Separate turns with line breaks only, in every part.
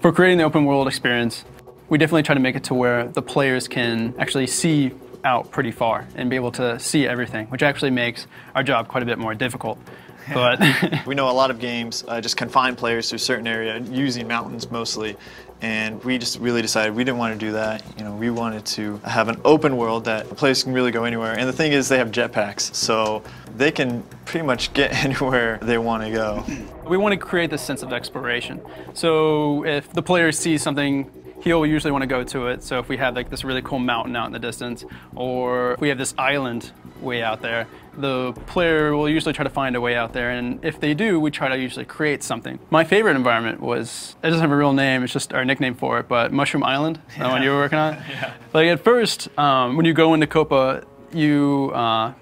For creating the open world experience, we definitely try to make it to where the players can actually see out pretty far and be able to see everything, which actually makes our job quite a bit more difficult. But
we know a lot of games just confine players to a certain area, using mountains mostly, and we just really decided we didn't want to do that. You know, we wanted to have an open world that the players can really go anywhere. And the thing is, they have jetpacks, so they can pretty much get anywhere they want to go.
We want to create this sense of exploration. So if the player sees something, he'll usually want to go to it. So if we have like this really cool mountain out in the distance, or if we have this island way out there, the player will usually try to find a way out there, and if they do, we try to usually create something. My favorite environment was, it doesn't have a real name, it's just our nickname for it, but Mushroom Island, the one you were working on.
Yeah.
Like at first, when you go into Copa, you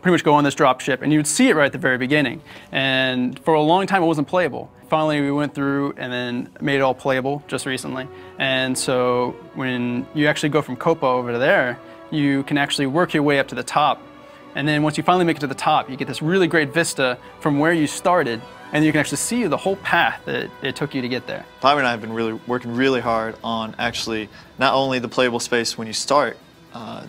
pretty much go on this drop ship and you would see it right at the very beginning. And for a long time it wasn't playable. Finally we went through and then made it all playable just recently. And so when you actually go from Copa over to there, you can actually work your way up to the top. And then once you finally make it to the top, you get this really great vista from where you started, and you can actually see the whole path that it took you to get there.
Bobby and I have been working really hard on actually not only the playable space when you start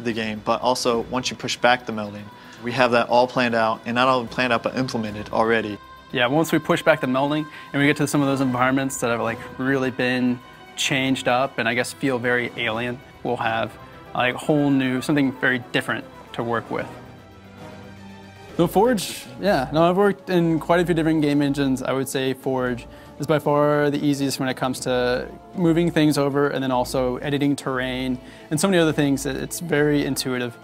the game, but also once you push back the melding. We have that all planned out, and not only planned out, but implemented already.
Yeah, once we push back the melding and we get to some of those environments that have like really been changed up and I guess feel very alien, we'll have like a whole new, something very different to work with. So Forge, yeah, no, I've worked in quite a few different game engines. I would say Forge is by far the easiest when it comes to moving things over and then also editing terrain and so many other things. It's very intuitive.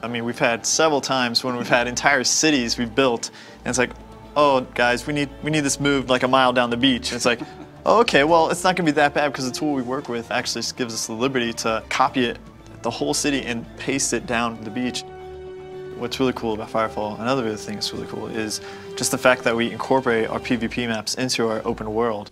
I mean, we've had several times when we've had entire cities we've built, and it's like, oh guys, we need this moved like a mile down the beach. And it's like, oh, okay, well, it's not gonna be that bad because the tool we work with actually gives us the liberty to copy it, the whole city, and paste it down the beach. What's really cool about Firefall, another thing that's really cool, is just the fact that we incorporate our PvP maps into our open world.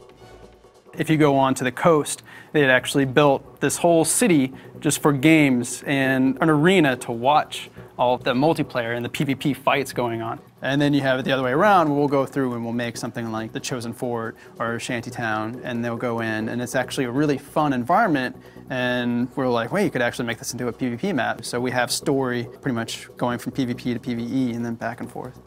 If you go on to the coast, they had actually built this whole city just for games and an arena to watch all of the multiplayer and the PvP fights going on. And then you have it the other way around, we'll go through and we'll make something like the Chosen Fort or Shantytown, and they'll go in, and it's actually a really fun environment, and we're like, wait, you could actually make this into a PvP map. So we have story pretty much going from PvP to PvE and then back and forth.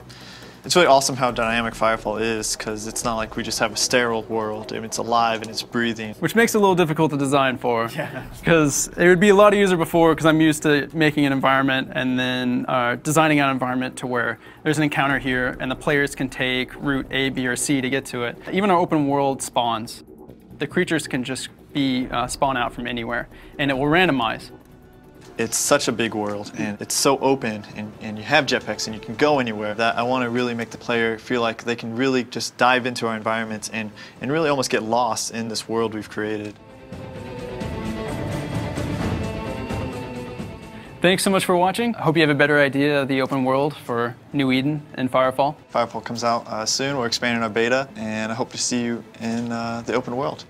It's really awesome how dynamic Firefall is, because it's not like we just have a sterile world. I mean, it's alive and it's breathing.
Which makes it a little difficult to design for. Yeah. Because it would be a lot easier before, because I'm used to making an environment and then designing an environment to where there's an encounter here and the players can take route A, B, or C to get to it. Even our open world spawns, the creatures can just be spawn out from anywhere, and it will randomize.
It's such a big world, and it's so open, and you have jetpacks and you can go anywhere, that I want to really make the player feel like they can really just dive into our environments and really almost get lost in this world we've created.
Thanks so much for watching. I hope you have a better idea of the open world for New Eden and Firefall.
Firefall comes out soon. We're expanding our beta, and I hope to see you in the open world.